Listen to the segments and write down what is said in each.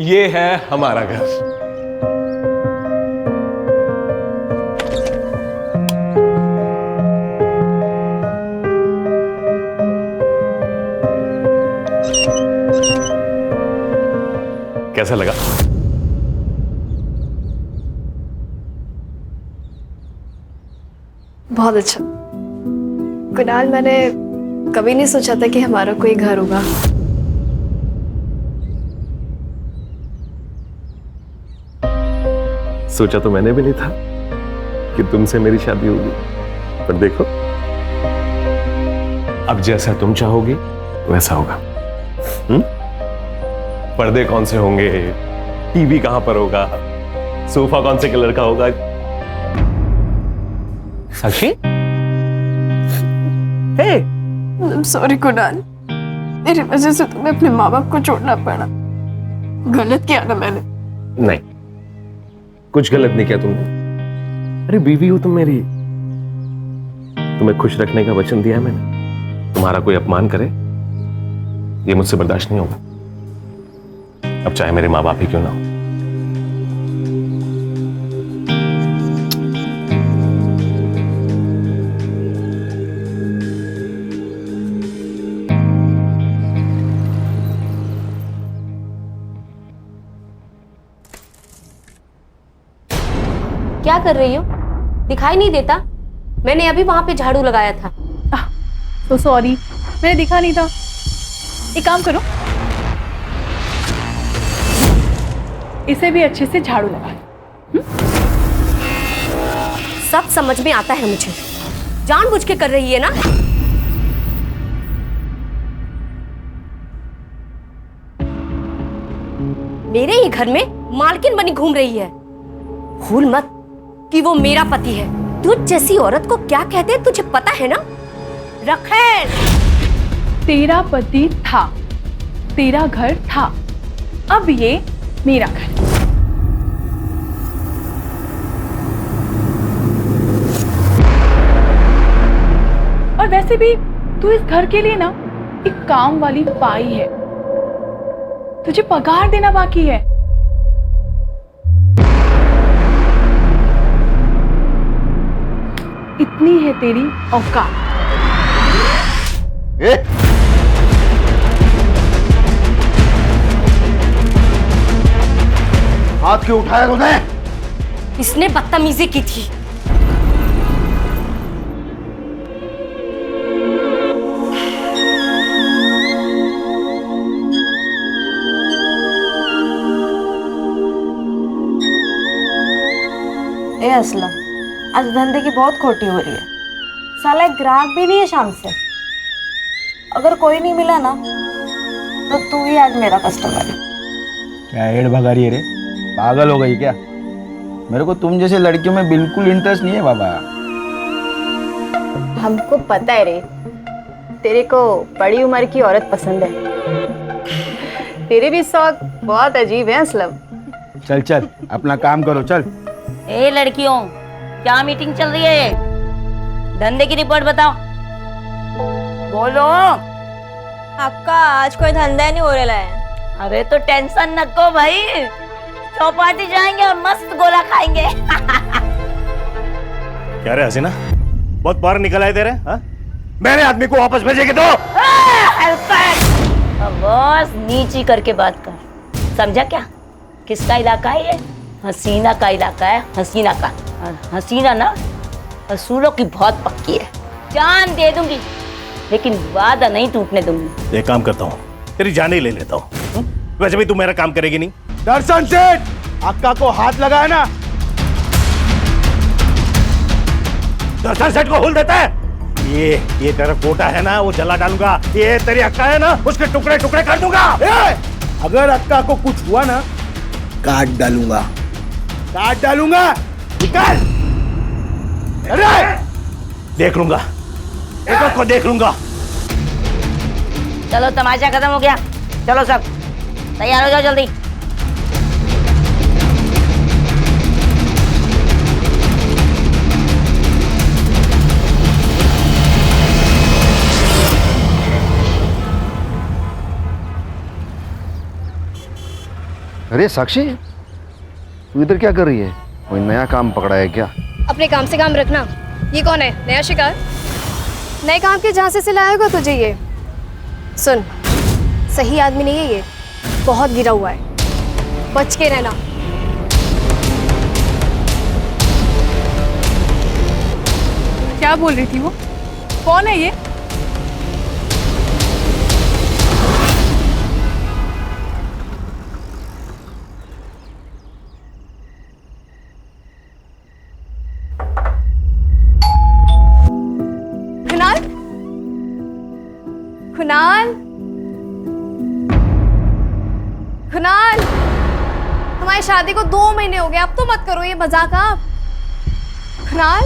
ये है हमारा घर। कैसा लगा? बहुत अच्छा। कुणाल, मैंने कभी नहीं सोचा था कि हमारा कोई घर होगा। सोचा तो मैंने भी नहीं था कि तुमसे मेरी शादी होगी, पर देखो अब जैसा तुम चाहोगी वैसा होगा। पर्दे कौन से होंगे, टीवी कहां पर होगा, सोफा कौन से कलर का होगा। साक्षी, हे, सॉरी कुणाल, मेरी वजह से तुम्हें अपने माँ बाप को छोड़ना पड़ा। गलत किया ना मैंने? नहीं, कुछ गलत नहीं किया तुमने। अरे बीवी हो तुम मेरी, तुम्हें खुश रखने का वचन दिया है मैंने। तुम्हारा कोई अपमान करे ये मुझसे बर्दाश्त नहीं होगा, अब चाहे मेरे माँ बाप ही क्यों ना हो। क्या कर रही हो? दिखाई नहीं देता? मैंने अभी वहां पे झाड़ू लगाया था। तो सॉरी, मैंने दिखा नहीं था। एक काम करो, इसे भी अच्छे से झाड़ू लगा। सब समझ में आता है मुझे, जानबूझ के कर रही है ना? मेरे ही घर में मालकिन बनी घूम रही है। भूल मत कि वो मेरा पति है। तुझ जैसी औरत को क्या कहते हैं तुझे पता है ना? रखेल, तेरा पति था, तेरा घर था, अब ये मेरा घर। और वैसे भी तू इस घर के लिए ना एक काम वाली पाई है, तुझे पगार देना बाकी है। इतनी है तेरी औकात। हाथ क्यों उठाया तूने? इसने बदतमीजी की थी। ए असलम, आज धंधे की बहुत खोटी हो रही है। साला एक ग्राहक भी नहीं है शाम से। अगर कोई नहीं मिला ना तो तू ही आज मेरा कस्टमर है। क्या एड़ भगा रही है रे? पागल हो गई क्या? मेरे को तुम जैसे लड़कियों में बिल्कुल इंटरेस्ट नहीं है बाबा। हमको पता है रे, तेरे को बड़ी उम्र की औरत पसंद है। तेरे भी शौक बहुत अजीब है असलम। चल चल अपना काम करो, चल। ए लड़कियों, क्या मीटिंग चल रही है? धंधे की रिपोर्ट बताओ, बोलो। आपका आज कोई धंधा नहीं हो रहा है। अरे तो टेंशन न को भाई, चौपाटी जाएंगे और मस्त गोला खाएंगे। क्या रे हसीना, बहुत बाहर निकल आए तेरे? हाँ? मेरे आदमी को वापस भेजेंगे तो? बस नीची करके बात कर, समझा क्या? किसका इलाका है ये? हसीना का इलाका है, हसीना का। और हसीना ना असूलों की बहुत पक्की है। जान दे दूंगी लेकिन वादा नहीं टूटने दूंगी। एक काम करता हूँ, तेरी जान ही ले लेता हूँ। वैसे भी तू मेरा काम करेगी नहीं। दर्शन सेठ, अक्का को हाथ लगाया ना? दर्शन सेठ को हुल देता है। ये तेरा कोटा है ना, वो जला डालूंगा। ये तेरी अक्का है ना, उसके टुकड़े टुकड़े कर दूंगा। अगर अक्का को कुछ हुआ ना, काट डालूंगा, काट डालूंगा। निकाल। अरे देख लूंगा, एक को देख लूंगा। चलो तमाशा खत्म हो गया, चलो सब तैयार हो जाओ जल्दी। अरे अरे साक्षी, तू इधर क्या कर रही है? कोई नया काम पकड़ा है क्या? अपने काम से काम रखना। ये कौन है? नया शिकार? नए काम के जहाँ से सिलाया होगा तुझे ये। सुन, सही आदमी नहीं है ये, बहुत गिरा हुआ है, बच के रहना। क्या बोल रही थी वो? कौन है ये? कुणाल, कुणाल, कुणाल, हमारी शादी को 2 महीने हो गए, अब तो मत करो ये मजाक आप। कुणाल,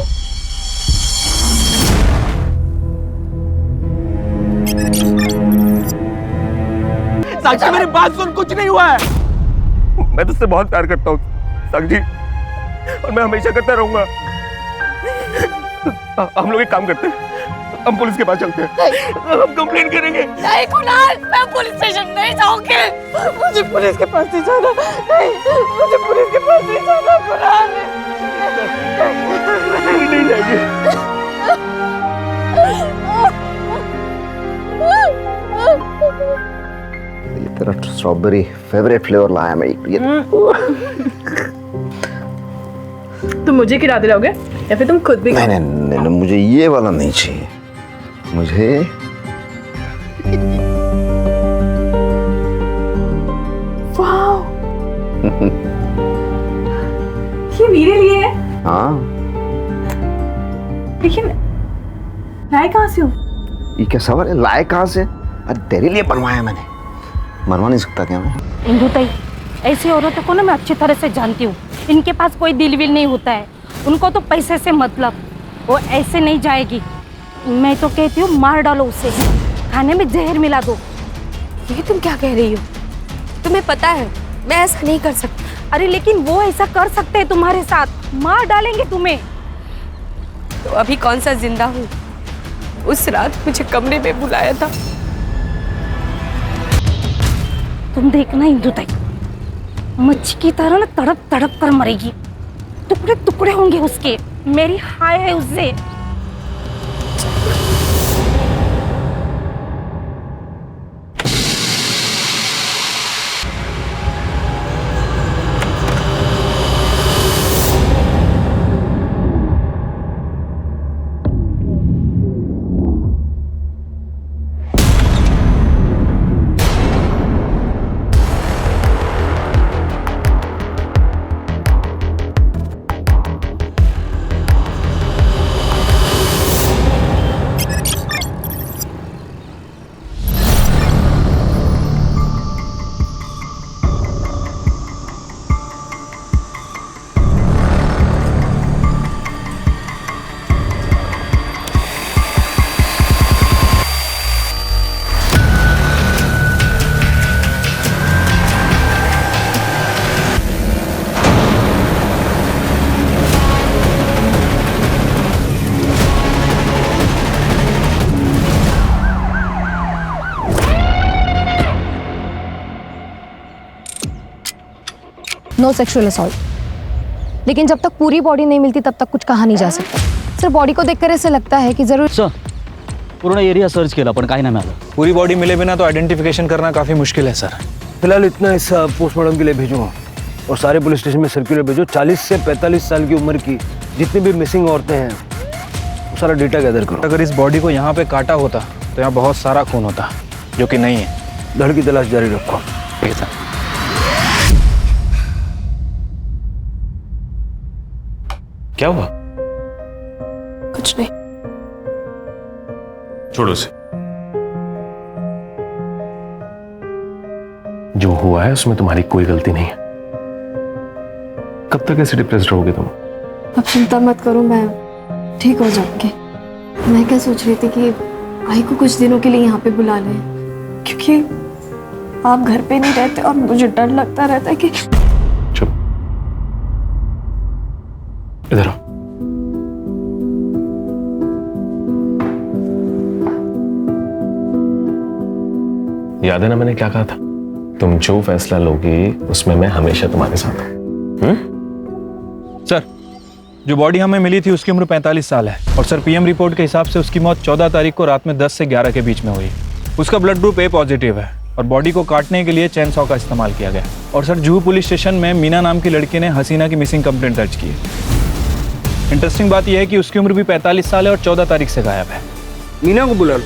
साक्षी मेरी बात सुन, कुछ नहीं हुआ है। मैं तुझसे बहुत प्यार करता हूँ साक्षी, और मैं हमेशा करता रहूंगा। हम लोग एक काम करते हैं, हम पुलिस के पास चलते हैं, हम कंप्लेंट करेंगे। नहीं कुणाल, मैं पुलिस स्टेशन नहीं जाऊंगी। मुझे पुलिस के पास नहीं जाना। नहीं, मुझे पुलिस के पास नहीं जाना कुणाल। नहीं जाएंगे। ये तेरा स्ट्रॉबेरी फेवरेट फ्लेवर लाया मैं ये। तुम मुझे खिला दिलाओगे या फिर तुम खुद भी? नहीं नहीं नहीं, मुझे ये वाला नहीं चाहिए, मुझे वाओ, ये मेरे लिए है। हाँ, लेकिन लाए कहाँ से हो? ये क्या सवाल है, लाए कहाँ से? अरे तेरे लिए बनवाया मैंने, मरवा नहीं सकता क्या मैं? इंदु ताई, ऐसी औरतों को ना मैं अच्छी तरह से जानती हूँ। इनके पास कोई दिल विल नहीं होता है, उनको तो पैसे से मतलब। वो ऐसे नहीं जाएगी। मैं तो कहती हूँ मार डालो उसे, खाने में जहर मिला दो। ये तुम क्या कह रही हो? तुम्हें पता है मैं ऐसा नहीं कर सकती। अरे लेकिन वो ऐसा कर सकते हैं तुम्हारे साथ, मार डालेंगे तुम्हें। तो अभी कौन सा जिंदा हूँ? उस रात मुझे कमरे में बुलाया था। तुम देखना इंदु ताई, मच्छी की तरह ना तड़प तड़प कर मरेगी, टुकड़े टुकड़े होंगे उसके। मेरी हाय है उससे। नो सेक्सुअल असॉल्ट, लेकिन जब तक पूरी बॉडी नहीं मिलती तब तक कुछ कहा नहीं जा सकता। सिर्फ बॉडी को देखकर ऐसे लगता है कि जरूर। सर, पूर्ण एरिया सर्च केला पण काही नाही मिळालं। पूरी बॉडी मिले बिना तो आइडेंटिफिकेशन करना काफी मुश्किल है सर। फिलहाल इतना हिस्सा पोस्टमार्टम के लिए भेजो और सारे पुलिस स्टेशन में सर्कुलर भेजो। 40 से 45 साल की उम्र की जितनी भी मिसिंग औरतें हैं वो सारा डेटा गैदर करो। अगर इस बॉडी को यहाँ पे काटा होता तो यहाँ बहुत सारा खून होता, जो कि नहीं है। धड़ की तलाश जारी रखो। ठीक है सर। क्या हुआ? कुछ नहीं। छोड़ो उसे। जो हुआ है उसमें तुम्हारी कोई गलती नहीं है। कब तक ऐसे डिप्रेस्ड रहोगे तुम? अब चिंता मत करो, मैं ठीक हो जाऊंगी। मैं क्या सोच रही थी कि आई को कुछ दिनों के लिए यहाँ पे बुला लें, क्योंकि आप घर पे नहीं रहते और मुझे डर लगता रहता है कि। चुप, इधर आओ। याद है ना मैंने क्या कहा था? तुम जो फैसला लोगी उसमें मैं हमेशा तुम्हारे साथ हूं। सर, जो बॉडी हमें मिली थी उसकी उम्र 45 साल है और सर पीएम रिपोर्ट के हिसाब से उसकी मौत 14 तारीख को रात में 10 से 11 के बीच में हुई। उसका ब्लड ग्रुप ए पॉजिटिव है और बॉडी को काटने के लिए चैन सॉ का इस्तेमाल किया गया। और सर जुहू पुलिस स्टेशन में मीना नाम की लड़की ने हसीना की मिसिंग कंप्लेंट दर्ज की है। इंटरेस्टिंग बात यह है कि उसकी उम्र भी 45 साल है और 14 तारीख से गायब है। मीना को बुला लो।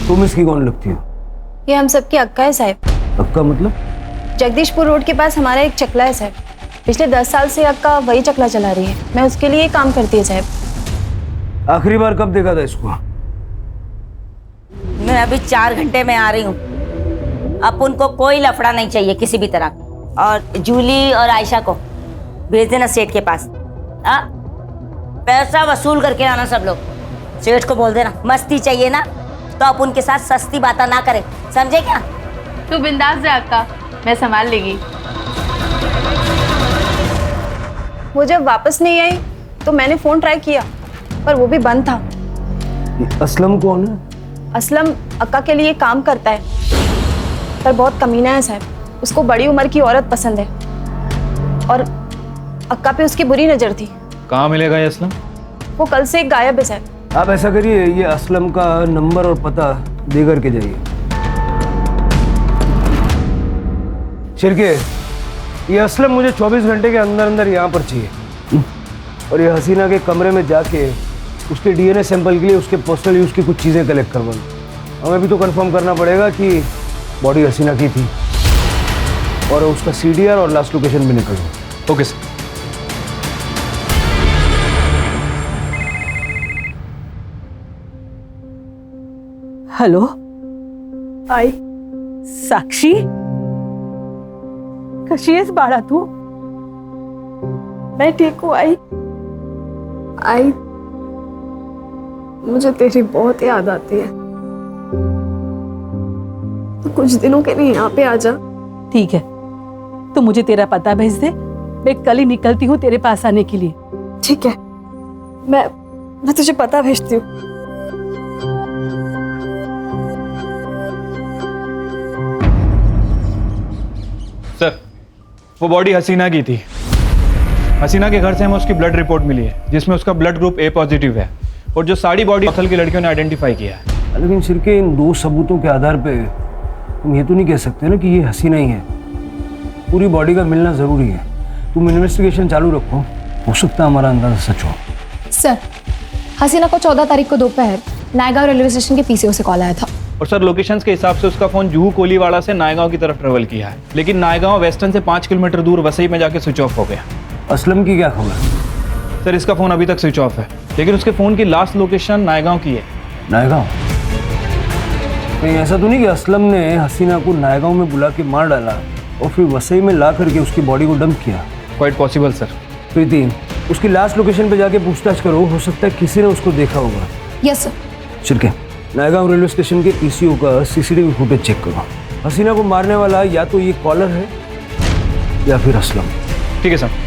तुम इसकी कौन लगती हो? ये हम सबकी अक्का है साहब। अक्का मतलब? जगदीशपुर रोड के पास हमारा एक चकला है साहब। पिछले 10 साल से अक्का वही चकला चला रही है। मैं उसके लिए काम करती है साहब। आखिरी बार कब देखा था इसको? मैं अभी 4 घंटे में आ रही हूँ। अब उनको कोई लफड़ा नहीं चाहिए किसी भी तरह। और जूली और आयशा को भेज देना सेठ के पास। पैसा वसूल करके आना सब लोग। सेठ को बोल देना मस्ती चाहिए ना तो आप उनके साथ सस्ती बातें ना करें, समझे क्या? तू बिंदास जा अक्का, मैं संभाल लेगी। वो जब वापस नहीं आई तो मैंने फोन ट्राई किया पर वो भी बंद था। असलम कौन है? असलम अक्का के लिए काम करता है पर बहुत कमीना है साहब। उसको बड़ी उम्र की औरत पसंद है और अक्का पे उसकी बुरी नजर थी। कहाँ मिलेगा ये असलम? वो कल से गायब है साहब। आप ऐसा करिए, ये असलम का नंबर और पता दे करके जाइए। शिरके, ये असलम मुझे 24 घंटे के अंदर अंदर यहाँ पर चाहिए। और ये हसीना के कमरे में जाके उसके डीएनए सैंपल के लिए उसके पर्सनल यूज की कुछ चीज़ें कलेक्ट करवाना। हमें भी तो कंफर्म करना पड़ेगा कि बॉडी हसीना की थी और उसका सीडीआर और लास्ट लोकेशन भी निकल गया। Okay sir. हॅलो आई, साक्षी कशी आहेस बाळा तू? मैं ठीक हूँ आई। आई, मुझे तेरी बहुत याद आती है। तो कुछ दिनों के लिए यहाँ पे आ जा। ठीक है, तू मुझे तेरा पता भेज दे, मैं कल ही निकलती हूँ तेरे पास आने के लिए। ठीक है, मैं तुझे पता भेजती हूँ। सर, वो बॉडी हसीना की थी। हसीना के घर से हमें उसकी ब्लड रिपोर्ट मिली है जिसमें उसका ब्लड ग्रुप ए पॉजिटिव है और जो सारी बॉडी असल की लड़कियों ने आइडेंटिफाई किया है। लेकिन शिरके, इन 2 सबूतों के आधार पे तुम ये तो नहीं कह सकते ना कि ये हसीना ही है। पूरी बॉडी का मिलना जरूरी है। तुम इन्वेस्टिगेशन चालू रखो, हो सकता है हमारा अंदाजा सच हो। सर, हसीना को 14 तारीख को दोपहर नायगांव रेलवे स्टेशन के पीसीओ से कॉल आया था। और सर लोकेशंस के हिसाब से उसका फोन जुहू कोलीवाड़ा से नायगांव की तरफ ट्रेवल किया है, लेकिन नायगांव वेस्टर्न से 5 किलोमीटर दूर वसई में जाके स्विच ऑफ हो गया। असलम की क्या खबर? सर, इसका फोन अभी तक स्विच ऑफ है, लेकिन उसके फोन की लास्ट लोकेशन नायगांव की है। नायगांव? कहीं ऐसा तो नहीं कि असलम ने हसीना को नायगांव में बुला के मार डाला और फिर वसई में ला करके उसकी बॉडी को डंप किया? Quite possible sir. प्रीति, उसकी लास्ट लोकेशन पे जाके पूछताछ करो, हो सकता है किसी ने उसको देखा होगा। Yes sir. Shirke, Naigaon railway station के पीसीओ का सीसीटीवी फुटेज चेक करो। हसीना को मारने वाला या तो ये कॉलर है या फिर असलम। ठीक है सर।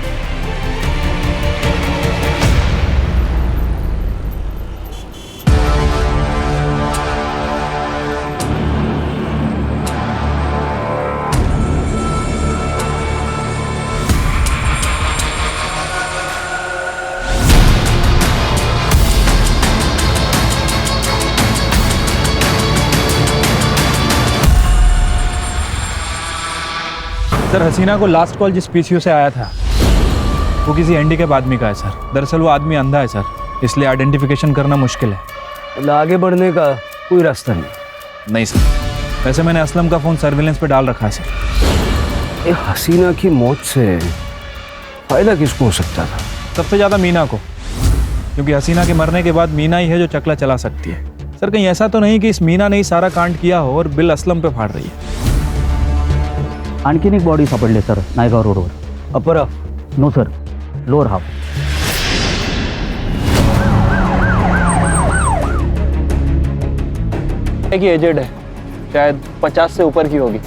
सर, हसीना को लास्ट कॉल जिस पीसीओ से आया था वो किसी हैंडीकैप आदमी का है सर। दरअसल वो आदमी अंधा है सर, इसलिए आइडेंटिफिकेशन करना मुश्किल है। मतलब आगे बढ़ने का कोई रास्ता नहीं सर। वैसे मैंने असलम का फ़ोन सर्विलेंस पे डाल रखा है सर। ये हसीना की मौत से फायदा किसको हो सकता था? सबसे ज़्यादा मीना को, क्योंकि हसीना के मरने के बाद मीना ही है जो चकला चला सकती है। सर, कहीं ऐसा तो नहीं कि इस मीना ने ही सारा कांड किया हो और बिल असलम पे फाड़ रही है? आणखीन एक बॉडी सापडली सर नायगाव रोडवर। Upper half? No sir, lower half. एक ही एजेड है, शायद 50 से ऊपर की होगी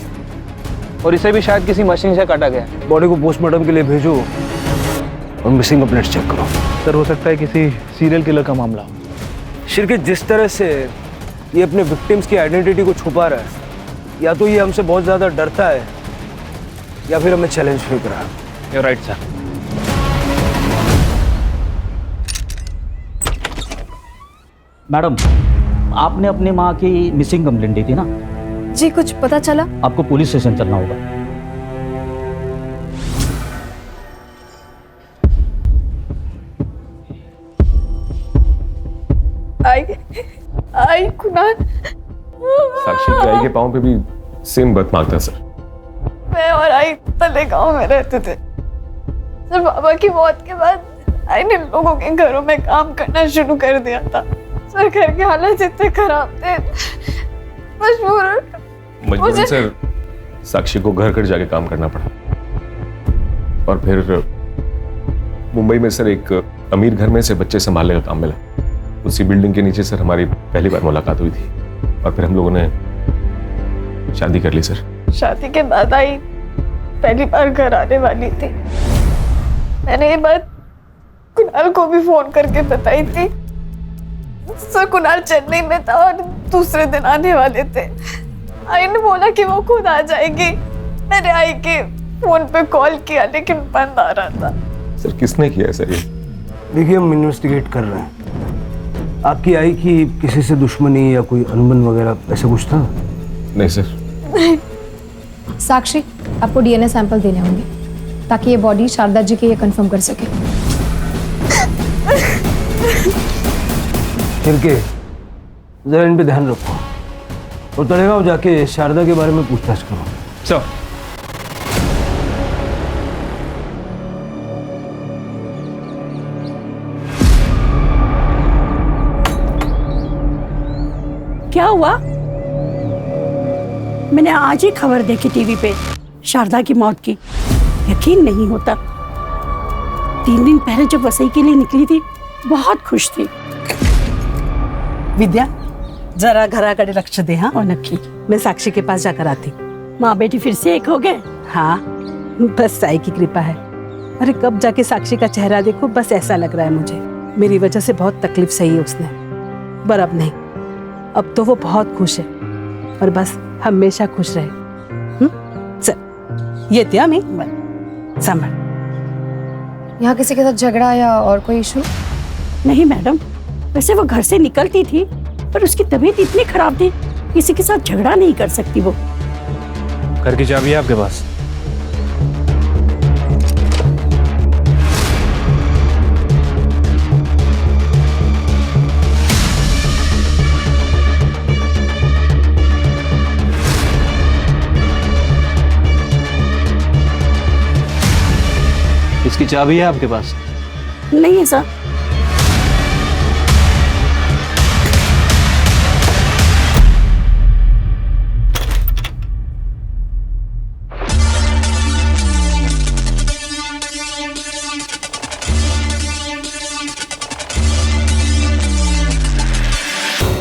और इसे भी शायद किसी मशीन से काटा गया। बॉडी को पोस्टमार्टम के लिए भेजो और मिसिंग कंप्लेंट्स चेक करो। सर, हो सकता है किसी सीरियल किलर का मामला हो। शिरके, जिस तरह से ये अपने विक्टिम्स की आइडेंटिटी को छुपा रहा है या तो ये हमसे बहुत ज्यादा डरता है या फिर हमें चैलेंज नहीं करा। You right sir. मैडम, आपने अपनी माँ की मिसिंग कंप्लेंट दी थी ना? जी कुछ पता चला? आपको पुलिस स्टेशन चलना होगा। आई कुणाल, साक्षी की आई के पाँव पे भी सेम बात मांगता है सर। मैं और आई तले गांव में रहते थे सर। बाबा की मौत के बाद आई ने लोगों के घरों में काम करना शुरू कर दिया था सर। घर के हालात इतने खराब थे, मजबूरन सर साक्षी को घर घर जाके काम करना पड़ा। और फिर मुंबई में सर एक अमीर घर में से बच्चे संभालने का काम मिला। उसी बिल्डिंग के नीचे सर हमारी पहली बार मुलाकात हुई थी और फिर हम लोगों ने शादी कर ली सर। शादी के बाद आई पहली बार घर आने वाली थी। मैंने ये बात कुणाल को भी फोन करके बताई थी सर। कुणाल चेन्नई में था और दूसरे दिन आने वाले थे। आई ने बोला कि वो खुद आ जाएगी। मैंने आई के फोन पे कॉल किया लेकिन बंद आ रहा था। सर किसने किया सर ये? देखिए हम इन्वेस्टिगेट कर रहे हैं। आपकी आई की किसी से दुश्मनी या कोई अनबन वगैरह ऐसा कुछ था? नहीं सर। साक्षी, आपको डीएनए सैंपल देने होंगे ताकि ये बॉडी शारदा जी के ये कंफर्म कर सके। फिर जरा इन पे ध्यान रखो और तलेगांव जाके शारदा के बारे में पूछताछ करो। सर क्या हुआ? मैंने आज ही खबर देखी टीवी पे शारदा की मौत की। यकीन नहीं होता। 3 दिन पहले जब वसई के लिए निकली थी बहुत खुश थी। विद्या, जरा घराकडे लक्ष दे। हाँ, और नक्की मैं साक्षी के पास जाकर आती। माँ बेटी फिर से एक हो गए। हाँ, बस साई की कृपा है। अरे कब जाके साक्षी का चेहरा देखो, बस ऐसा लग रहा है मुझे मेरी वजह से बहुत तकलीफ सही है उसने। पर अब नहीं, अब तो वो बहुत खुश है और बस हमेशा खुश रहे। चल ये त्या मी सांभाळ। यहाँ किसी के साथ झगड़ा या और कोई इशू? नहीं मैडम, वैसे वो घर से निकलती थी पर उसकी तबीयत इतनी खराब थी किसी के साथ झगड़ा नहीं कर सकती वो। घर की चाबी है आपके पास? इसकी चाबी है आपके पास? नहीं है सर।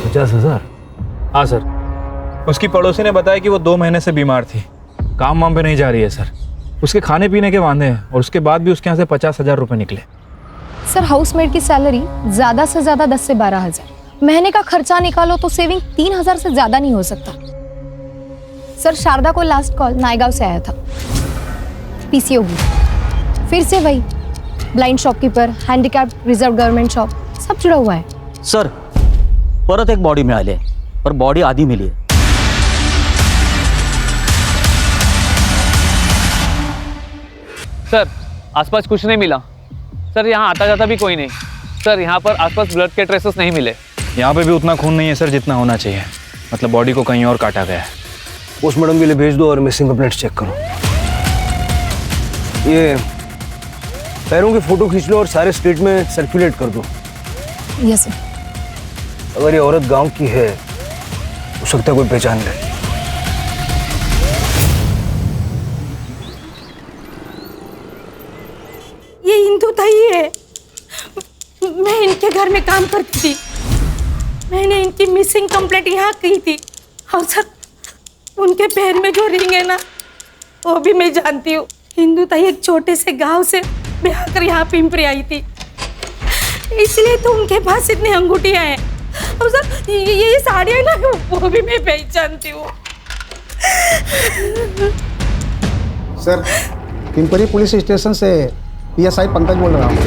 $50,000? हाँ सर। उसकी पड़ोसी ने बताया कि वो 2 महीने से बीमार थी। काम वाम पे नहीं जा रही है सर। उसके खाने पीने के वांदे हैं और उसके बाद भी उसके यहाँ से 50,000 रुपए निकले। सर हाउसमेट की सैलरी ज्यादा से ज्यादा 10 से 12,000। महीने का खर्चा निकालो तो सेविंग 3,000 से ज्यादा नहीं हो सकता। सर शारदा को लास्ट कॉल नायगांव से आया था। पीसीओ की फिर से वही blind shopkeeper, handicap, reserve government shop सब जुड़ा हुआ है। सर परत एक बॉडी मिळाली आहे, पर बॉडी आधी मिली आहे। सर आसपास कुछ नहीं मिला सर। यहाँ आता जाता भी कोई नहीं सर। यहाँ पर आसपास ब्लड के ट्रेसेस नहीं मिले। यहाँ पे भी उतना खून नहीं है सर जितना होना चाहिए। मतलब बॉडी को कहीं और काटा गया है। पोस्टमार्टम के लिए भेज दो और मिसिंग कंप्लेंट्स चेक करो। ये पैरों की फोटो खींच लो और सारे स्टेट में सर्कुलेट कर दो। Yes sir. अगर ये औरत गांव की है हो सकता है कोई पहचान ले। ये इंदु ताई है। मैं इनके घर में काम करती थी। मैंने इनकी मिसिंग कंप्लेंट यहाँ की थी। और सर उनके पैर में जो रिंग है ना वो भी मैं जानती हूँ। इंदु ताई एक छोटे से गांव से ब्याह कर यहाँ पिंपरी आई थी, इसलिए तो उनके पास इतनी अंगूठियाँ हैं। और सर ये साड़ियाँ ना वो भी मैं पहचानती हूँ। सर, पिंपरी पुलिस स्टेशन से PSI पंकज बोल रहा हूँ।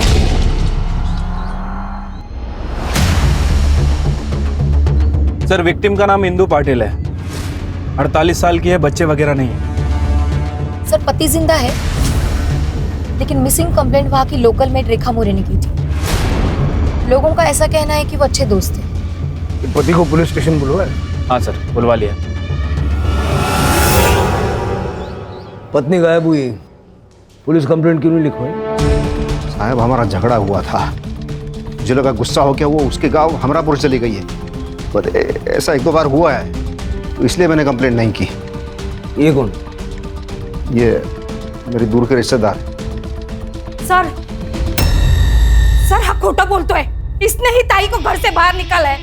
सर, विक्टिम का नाम इंदु पाटिल है, 48 साल की है, बच्चे वगैरह नहीं है। सर, पति जिंदा है, लेकिन मिसिंग कंप्लेंट वहाँ की लोकल मेड रेखा मोरे ने की थी। लोगों का ऐसा कहना है कि वो अच्छे दोस्त थे। पति को पुलिस स्टेशन बुलवाया? हाँ सर, बुलवा लिया। पत्नी गायब हुई, पुलिस कंप्लेंट क्यों नहीं लिखवाई? साहब, हमारा झगड़ा हुआ था, मुझे लगा गुस्सा हो गया वो उसके गांव हमरापुर चली गई है, पर ऐसा 1-2 बार हुआ है, तो इसलिए मैंने कंप्लेंट नहीं की। ये कौन? ये मेरी दूर के रिश्तेदार। सर, हाँ खोटा बोलते है। इसने ही ताई को घर से बाहर निकाला है।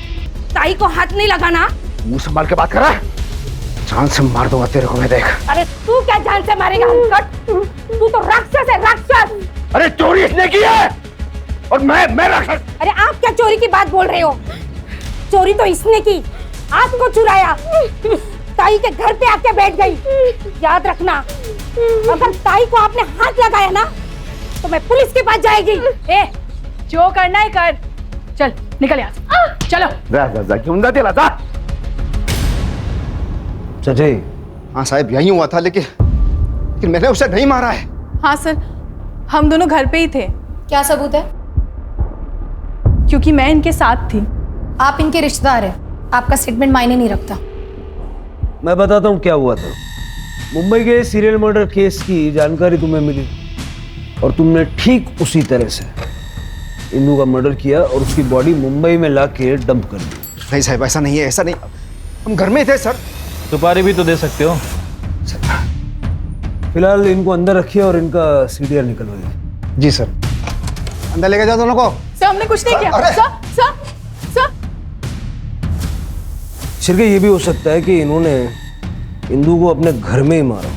ताई को हाथ नहीं लगाना। मुंह संभाल के बात कर रहा है, जान से मार दूंगा तेरे को मैं, देख। अरे तू क्या जान से मारेगा हलकट? तू तो राक्षस है, राक्षस। अरे चोरी इसने की है और मैं राक्षस? अरे आप क्या चोरी की बात बोल रहे हो? चोरी तो इसने की, आपको चुराया, ताई के घर पे आके बैठ गई। याद रखना, अगर ताई को आपने हाथ लगाया ना तो मैं पुलिस के पास जाएगी। जो करना है कर, चल निकल यहाँ से, चलो। जा क्यों ना तेला जा। सच्चाई? हाँ साहब, यही हुआ था, लेकिन मैंने उसे नहीं मारा है। हाँ सर, हम दोनों घर पे ही थे। क्या सबूत है? क्योंकि मैं इनके साथ थी। आप इनके रिश्तेदार हैं, आपका स्टेटमेंट मायने नहीं रखता। मैं बताता हूँ क्या हुआ था। मुंबई के सीरियल मर्डर केस की जानकारी तुम्हें मिली और तुमने ठीक उसी तरह से इंदु का मर्डर किया और उसकी बॉडी मुंबई में लाके डंप कर दी। नहीं साहब, ऐसा नहीं है, ऐसा नहीं, हम घर में ही थे सर। सुपारी भी तो दे सकते हो। फिलहाल इनको अंदर रखिए और इनका CDR निकलवाइए। जी सर। अंदर लेके जाओ दोनों को। सर, हमने कुछ नहीं किया। सर। शिरके, ये भी हो सकता है कि इन्होंने इंदु को अपने घर में ही मारा।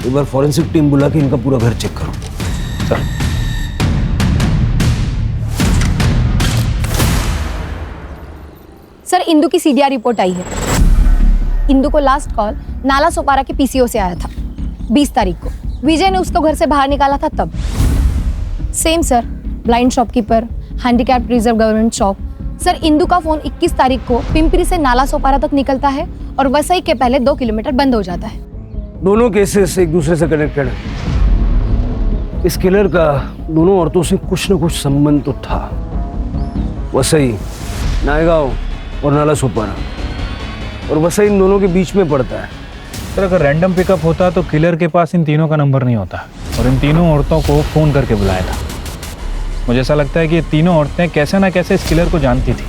एक बार फॉरेंसिक टीम बुला के इनका पूरा घर चेक करो। सर। सर, इंदु की CDR रिपोर्ट आई है। इंदु को लास्ट कॉल नाला सोपारा के PCO से आया था 20 तारीख को। विजय ने उसको घर से बाहर निकाला था तब। Same sir, blind shopkeeper, handicapped reserve government shop. Sir, Indu का फोन 21 तारीख को पिंपरी से नाला सोपारा तक निकलता है और वसई के पहले 2 किलोमीटर बंद हो जाता है। दोनों केसेस एक दूसरे से कनेक्टेड है। इस किलर का दोनों औरतों से कुछ न कुछ संबंध तो था। वसई, नायगांव और नाला सोपारा, और वसई इन दोनों के बीच में पड़ता है। सर, अगर रैंडम पिकअप होता तो किलर के पास इन तीनों का नंबर नहीं होता और इन तीनों औरतों को फ़ोन करके बुलाया था। मुझे ऐसा लगता है कि ये तीनों औरतें कैसे ना कैसे इस किलर को जानती थी।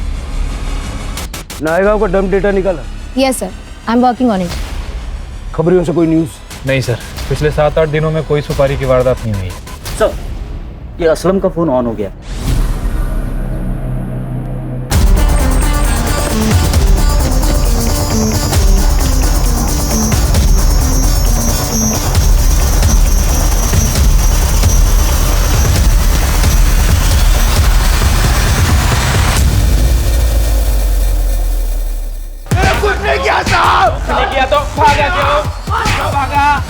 नायगांव का डंप डेटा निकाला? Yes sir, I am working on it. खबरियों से कोई न्यूज़? नहीं सर, पिछले 7-8 दिनों में कोई सुपारी की वारदात नहीं हुई। सर, ये असलम का फ़ोन ऑन हो गया।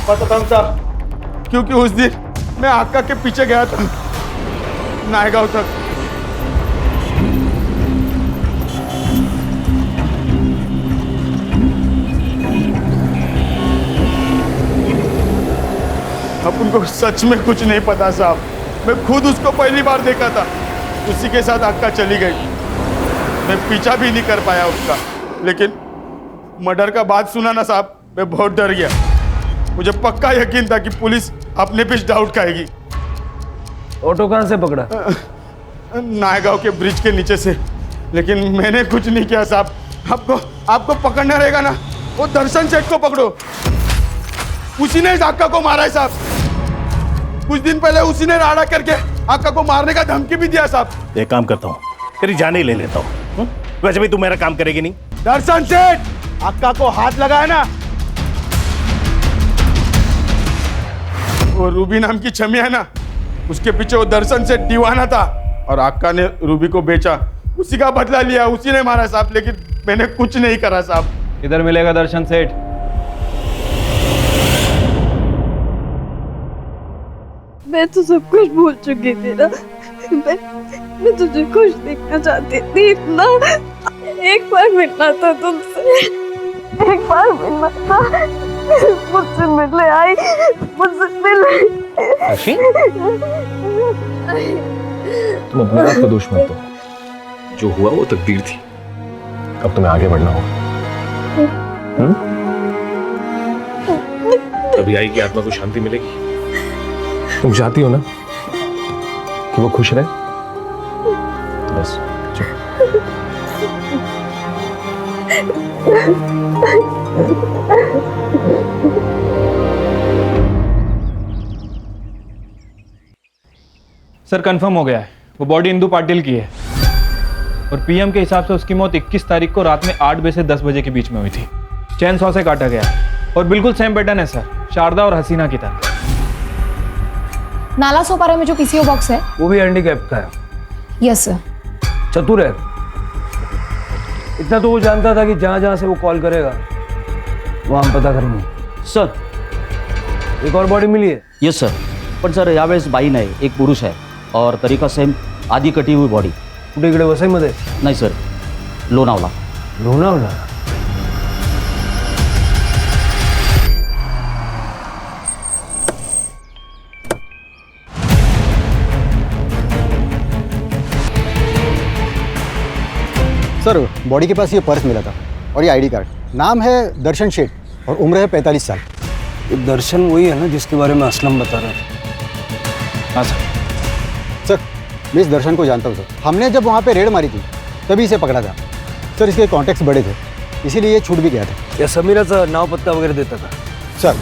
बताता हूँ साहब, क्योंकि उस दिन मैं आका के पीछे गया था नायगांव तक। अब उनको सच में कुछ नहीं पता साहब, मैं खुद उसको पहली बार देखा था, उसी के साथ आका चली गई। मैं पीछा भी नहीं कर पाया उसका, लेकिन मर्डर का बात सुना ना साहब, मैं बहुत डर गया। मुझे पक्का यकीन था कि पुलिस अपने पे डाउट खाएगी। ऑटो कहाँ से पकड़ा? नायगांव के ब्रिज के नीचे से, लेकिन मैंने कुछ नहीं किया साहब। आपको पकड़ना रहेगा ना, वो दर्शन सेठ को पकड़ो, उसी ने आका को मारा है साहब। कुछ दिन पहले उसी ने राड़ा करके आका को मारने का धमकी भी दिया साहब। एक काम करता हूँ, तेरी जान ही ले लेता हूँ। वैसे भी तू मेरा काम करेगी नहीं। दर्शन सेठ, आका को हाथ लगाया ना, वो रूबी नाम की छमिया है ना, उसके पीछे वो दर्शन सेठ दीवाना था और आका ने रूबी को बेचा, उसी का बदला लिया, उसी ने मारा साहब, लेकिन मैंने कुछ नहीं करा साहब। इधर मिलेगा दर्शन सेठ। मैं तो सब कुछ भूल चुकी थी ना। मैं तुझे खुश देखना चाहती थी इतना। एक बार मिलना था तुमसे, एक बार मिलना था। मुझसे मिलने आई, मुझसे मिले। तुम अपने आप का दोष मत दो, जो हुआ वो तकदीर थी। अब तुम्हें आगे बढ़ना होगा। तभी आई की आत्मा को शांति मिलेगी। तुम चाहती हो ना कि वो खुश रहे? बस सर कंफर्म हो गया है, वो बॉडी इंदु पाटिल की है और पीएम के हिसाब से उसकी मौत 21 तारीख को रात में 8 बजे से 10 बजे के बीच में हुई थी। चैन सॉ से काटा गया और बिल्कुल सेम पैटर्न है सर, शारदा और हसीना की तरह। नाला सोपारा में जो पीसीओ बॉक्स है वो भी हैंडीकैप का है। Yes sir. चतुर है, इतना तो वो जानता था कि जहां जहां से वो कॉल करेगा वहां हम पता करेंगे। सर एक और बॉडी मिली है? यस सर, पण सर यावेळेस बाई नाही, एक पुरुष आहे और तरीका सेम, आधी कटी हुई बॉडी। कुठे इकडे वसईमध्ये? नाही sir, Lonavala. Lonavala? Sir body के पास ये पर्स मिला था और ये आईडी कार्ड। नाम है दर्शन शेठ और उम्र है 45 साल। ये दर्शन वही है ना जिसके बारे में असलम बता रहा था? हाँ सर। सर मैं इस दर्शन को जानता हूँ सर, हमने जब वहाँ पे रेड मारी थी तभी इसे पकड़ा था सर। इसके कॉन्टैक्ट्स बड़े थे इसीलिए ये छूट भी गया था। या समीराचा नाव पत्ता वगैरह देता था? सर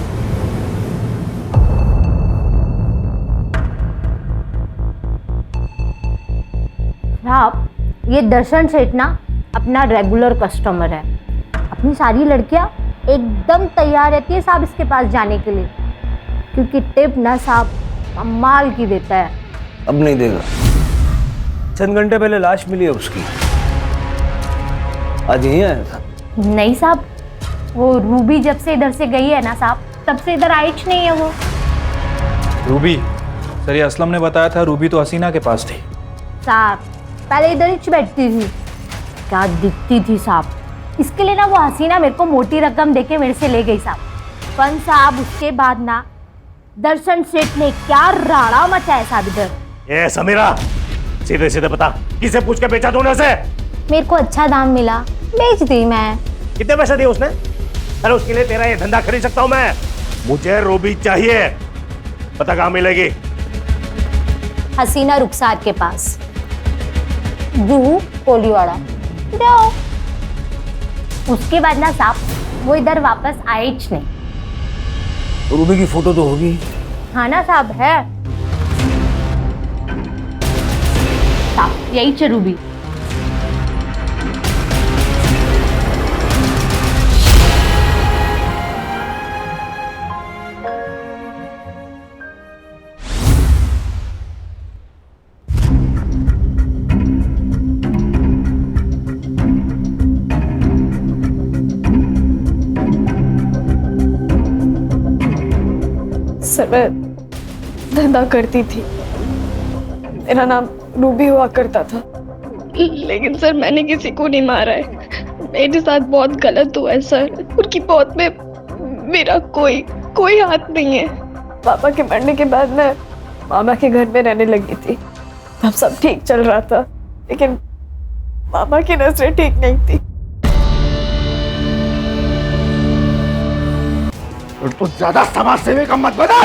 साहब ये दर्शन सेठ ना अपना रेगुलर कस्टमर है। अपनी सारी लड़कियां एकदम तैयार रहती है साहब इसके पास जाने के लिए, क्योंकि टिप ना साहब कमाल की देता है। अब नहीं देगा। चंद घंटे पहले लाश मिली है उसकी, आज यहीं आया था। नहीं साहब, वो रूबी जब से इधर से गई है ना साहब तब से इधर आई नहीं है वो। रूबी? सर ये असलम ने बताया था रूबी तो हसीना के पास थी। साहब पहले इधर ही बैठती थी, क्या दिखती थी साहब। इसके लिए ना वो हसीना मेरे को मोटी रकम देके मेरे से ले गई साहब। पर साहब उसके बाद ना दर्शन सेठ ने क्या राड़ा मचाया साहब इधर। ए समीरा, सीधे सीधे बता किसे पूछ के बेचा तूने उसे? मेरे को अच्छा दाम मिला, बेच दी मैं। कितने पैसे दिए उसने? अरे उसके लिए तेरा ये धंधा खरीद सकता हूं मैं। मुझे रूबी चाहिए, पता कहाँ मिलेगी? हसीना रुखसार के पास, जूहू कोलीवाड़ा। जाओ। उसके बाद ना साहब वो इधर वापस आए ही नहीं। रूबी की फोटो तो होगी? हाँ ना साहब है साहब, यही च रूबी। सर मैं धंधा करती थी, मेरा नाम रूबी हुआ करता था, लेकिन सर मैंने किसी को नहीं मारा है। मेरे साथ बहुत गलत हुआ है सर। उनकी मौत में मेरा कोई हाथ नहीं है। पापा के मरने के बाद मैं मामा के घर में रहने लगी थी, तब सब ठीक चल रहा था, लेकिन मामा की नजरें ठीक नहीं थी। तो ज्यादा समाज सेवी का मत बना,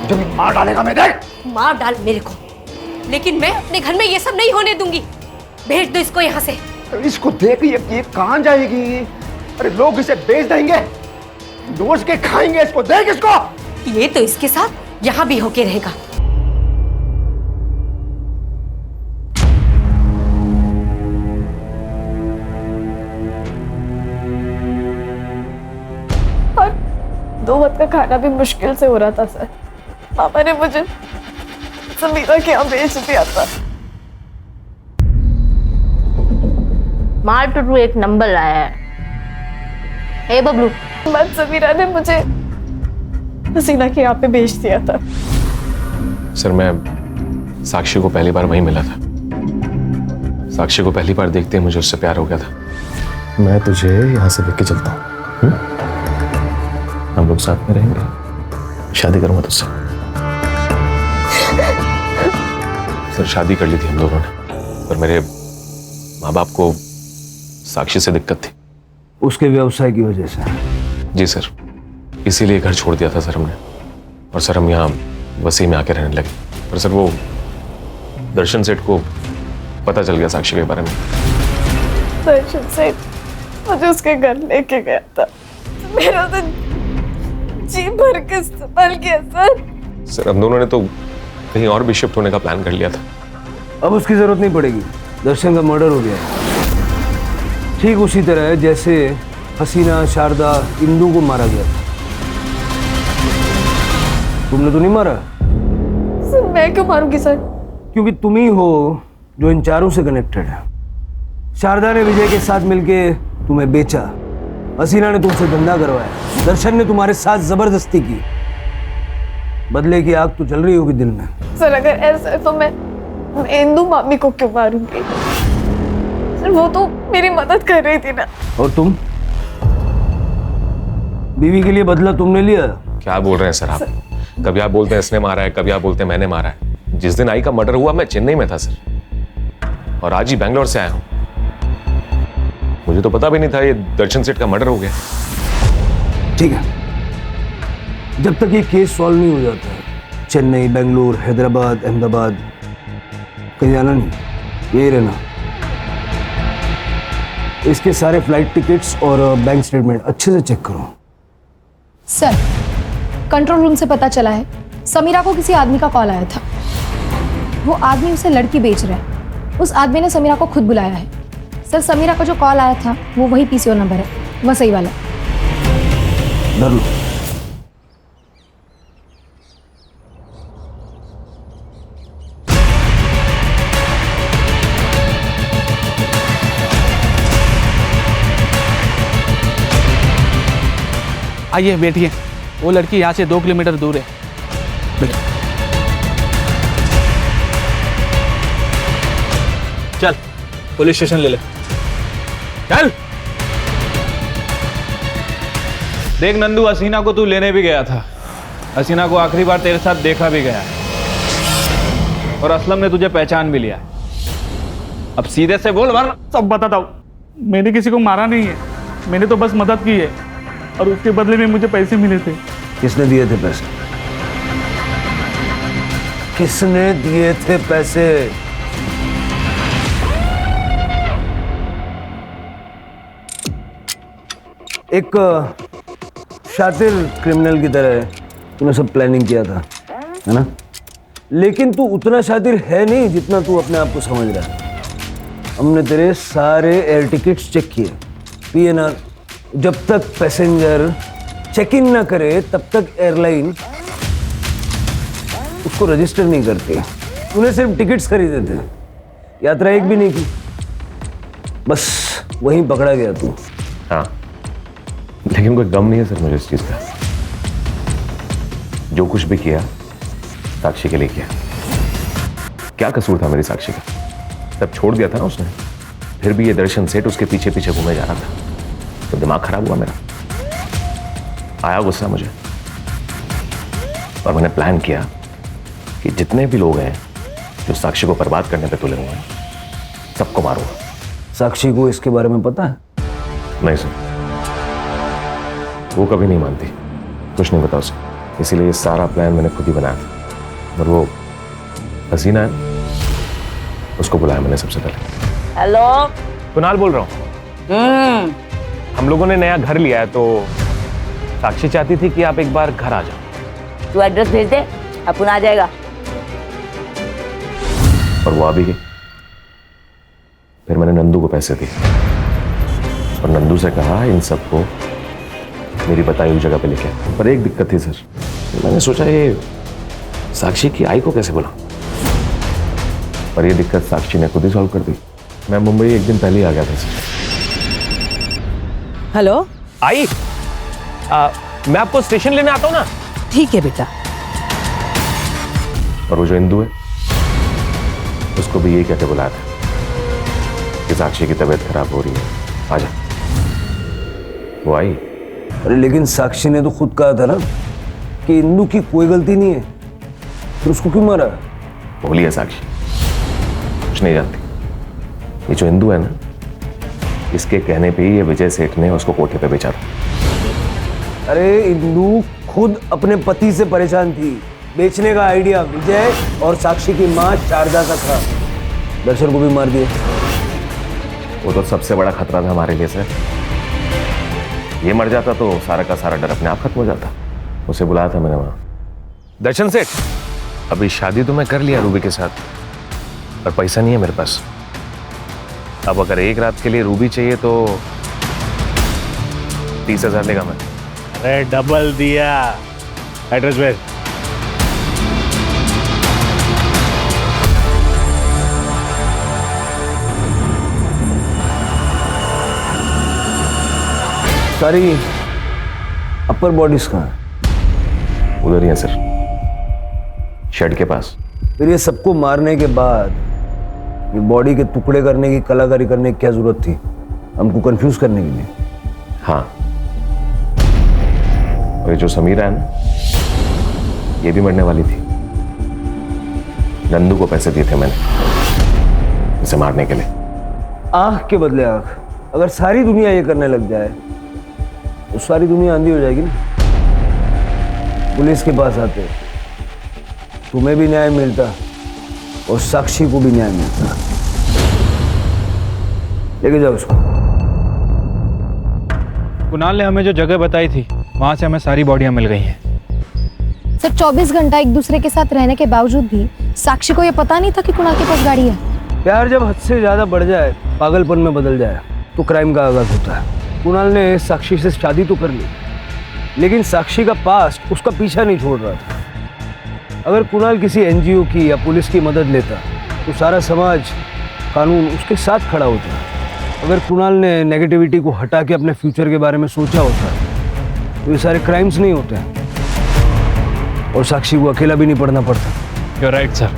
मुझे भी मार डालेगा। मैं देख मार डाल मेरे को, लेकिन मैं अपने घर में ये सब नहीं होने दूंगी। भेज दो इसको यहाँ से। इसको देख ये कहाँ जाएगी? अरे लोग इसे बेच देंगे, दोस्त के खाएंगे इसको। देख इसको, ये तो इसके साथ यहाँ भी होके रहेगा। और 2 वक्त का खाना भी मुश्किल से हो रहा था सर। पापा ने मुझे समीरा के यहाँ भेज दिया था। मार टू एक नंबर आया है। हे बबलू, बाद समीरा ने मुझे हसीना के यहाँ पे भेज दिया था। सर मैं साक्षी को पहली बार वहीं मिला था। साक्षी को पहली बार देखते ही मुझे उससे प्यार हो गया था। मैं तुझे यहाँ से लेके चलता हूँ, हम लोग साथ में रहेंगे, शादी करूंगा तुझसे। सर शादी कर ली थी हम लोगों ने, पर मेरे माँ बाप को साक्षी से दिक्कत थी। उसके व्यवसाय की वजह से? जी सर, इसीलिए घर छोड़ दिया था सर हमने। और सर हम यहाँ वसी में आके रहने लगे। पर सर वो दर्शन सेठ को पता चल गया साक्षी के बारे में। दर्शन सेठ मुझे उसके घर लेके गया था, मेरा तो जी भर के इस्तेमाल किया सर। सर हम दोनों ने तो कहीं और भी शिफ्ट होने का प्लान कर लिया था। अब उसकी जरूरत नहीं पड़ेगी, दर्शन का मर्डर हो गया है। ठीक उसी तरह जैसे हसीना, शारदा, इंदू को मारा गया था। तुमने तो नहीं मारा? सर मैं क्यों मारूंगी सर? क्योंकि तुम ही हो जो इन चारों से कनेक्टेड है। शारदा ने विजय के साथ मिलके तुम्हें बेचा, हसीना ने तुमसे धंधा करवाया, दर्शन ने तुम्हारे साथ जबरदस्ती की। बदले की आग तो जल रही होगी दिल में। सर अगर ऐसा है तो मैं इंदू मामी को क्यों मारूंगी? सर वो तो मेरी मदद कर रही थी ना। और तुम? बीवी के लिए बदला तुमने लिया? क्या बोल रहे हैं सर आप? कभी आप बोलते हैं इसने मारा है, कभी आप बोलते हैं मैंने मारा है। जिस दिन आई का मर्डर हुआ मैं चेन्नई में था सर, और आज ही बैंगलोर से आया हूं। मुझे तो पता भी नहीं था ये दर्शन सेठ का मर्डर हो गया। ठीक है, जब तक ये केस सॉल्व नहीं हो जाता, चेन्नई, बेंगलुरु, हैदराबाद, अहमदाबाद कहीं जाना नहीं, यही रहना। इसके सारे फ्लाइट टिकट्स और बैंक स्टेटमेंट अच्छे से चेक करो। सर कंट्रोल रूम से पता चला है समीरा को किसी आदमी का कॉल आया था। वो आदमी उसे लड़की बेच रहा है। उस आदमी ने समीरा को खुद बुलाया है। सर समीरा का जो कॉल आया था वो वही पीसीओ नंबर है, वह सही वाला। डर लो। आइए बैठिए, वो लड़की यहाँ से 2 किलोमीटर दूर है। चल पुलिस स्टेशन ले ले, चल। देख नंदू, हसीना को तू लेने भी गया था। हसीना को आखिरी बार तेरे साथ देखा भी गया, और असलम ने तुझे पहचान भी लिया। अब सीधे से बोल वरना सब बताता हूँ। मैंने किसी को मारा नहीं है, मैंने तो बस मदद की है, और उसके बदले में मुझे पैसे मिले थे। किसने दिए थे पैसे? किसने दिए थे पैसे? एक शातिर क्रिमिनल की तरह तूने सब प्लानिंग किया था, है ना? लेकिन तू उतना शातिर है नहीं जितना तू अपने आप को समझ रहा है। हमने तेरे सारे एयर टिकट्स चेक किए, पीएनआर। जब तक पैसेंजर चेक इन ना करे तब तक एयरलाइन उसको रजिस्टर नहीं करती। तूने सिर्फ टिकट्स खरीदे थे, यात्रा एक भी नहीं की। बस वहीं पकड़ा गया तू। हाँ, लेकिन कोई गम नहीं है सर मुझे इस चीज का। जो कुछ भी किया साक्षी के लिए किया। क्या कसूर था मेरी साक्षी का? सब छोड़ दिया था ना उसने, फिर भी ये दर्शन सेठ उसके पीछे पीछे घूमे जा रहा था, तो दिमाग खराब हुआ मेरा। आया गुस्सा मुझे, और मैंने प्लान किया कि जितने भी लोग हैं जो साक्षी को बर्बाद करने पे तुले हुए हैं, सबको मारूंगा। साक्षी को इसके बारे में पता है? नहीं सर, वो कभी नहीं मानती, कुछ नहीं पता उसे। इसीलिए ये सारा प्लान मैंने खुद ही बनाया था। और वो हसीना है, उसको बुलाया मैंने सबसे पहले। हेलो, कुणाल बोल रहा हूँ। हम लोगों ने नया घर लिया है, तो साक्षी चाहती थी कि आप एक बार घर आ जाओ। तू एड्रेस भेज दे, अपन आ जाएगा। और वो आ भी गई। फिर मैंने नंदू को पैसे दिए और नंदू से कहा इन सबको मेरी बताई हुई जगह पे लेके आए। पर एक दिक्कत थी सर, मैंने सोचा ये साक्षी की आई को कैसे बुलाऊं, पर ये दिक्कत साक्षी ने खुद ही सॉल्व कर दी। मैं मुंबई एक दिन पहले ही आ गया था सर। हेलो आई, मैं आपको स्टेशन लेने आता हूँ ना। ठीक है बेटा। और वो जो इंदु है उसको भी यही कहते बुलाया था कि साक्षी की तबीयत खराब हो रही है, आजा। वो आई। अरे लेकिन साक्षी ने तो खुद कहा था ना कि इंदु की कोई गलती नहीं है, फिर उसको क्यों मारा? भूलिए साक्षी, कुछ नहीं जानती। ये जो इंदु है ना, इसके कहने पे ही ये विजय सेठ ने उसको कोठे पे बेचा था। अरे इंदु खुद अपने पति से परेशान थी, बेचने का आइडिया विजय और साक्षी की मां शारदा का था। दर्शन को भी मार दिया। वो तो सबसे बड़ा खतरा था हमारे लिए सर। ये मर जाता तो सारा का सारा डर अपने आप खत्म हो जाता। उसे बुलाया था मैंने वहां। दर्शन सेठ, अभी शादी तो मैं कर लिया रूबी के साथ, पर पैसा नहीं है मेरे पास। अब अगर एक रात के लिए रूबी चाहिए तो 30,000 लेगा मैं। अरे डबल दिया। एड्रेस भेज। सारी अपर बॉडीज कहाँ है? उधर ही है सर, शेड के पास। फिर ये सबको मारने के बाद ये बॉडी के टुकड़े करने की कलाकारी करने की क्या जरूरत थी? हमको कंफ्यूज करने के लिए। हाँ, और ये जो समीरा है ना, ये भी मरने वाली थी। नंदू को पैसे दिए थे मैंने इसे मारने के लिए। आंख के बदले आंख। अगर सारी दुनिया ये करने लग जाए तो सारी दुनिया अंधी हो जाएगी ना। पुलिस के पास आते तुम्हें भी न्याय मिलता और साक्षी को भी न्याय मिलता। लेके जाओ उसको। कुणाल ने हमें जो जगह बताई थी वहां से हमें सारी बॉडियां मिल गई हैं। सर 24 घंटा एक दूसरे के साथ रहने के बावजूद भी साक्षी को ये पता नहीं था कि कुणाल के पास गाड़ी है। प्यार जब हद से ज्यादा बढ़ जाए, पागलपन में बदल जाए तो क्राइम का आगाज होता है। कुणाल ने साक्षी से शादी तो कर ली, लेकिन साक्षी का पास्ट उसका पीछा नहीं छोड़ रहा था। अगर कुणाल किसी एनजीओ की या पुलिस की मदद लेता तो सारा समाज, कानून उसके साथ खड़ा होता। अगर कुणाल ने नेगेटिविटी को हटा के अपने फ्यूचर के बारे में सोचा होता तो ये सारे क्राइम्स नहीं होते और साक्षी को अकेला भी नहीं पड़ना पड़ता। You're right, sir.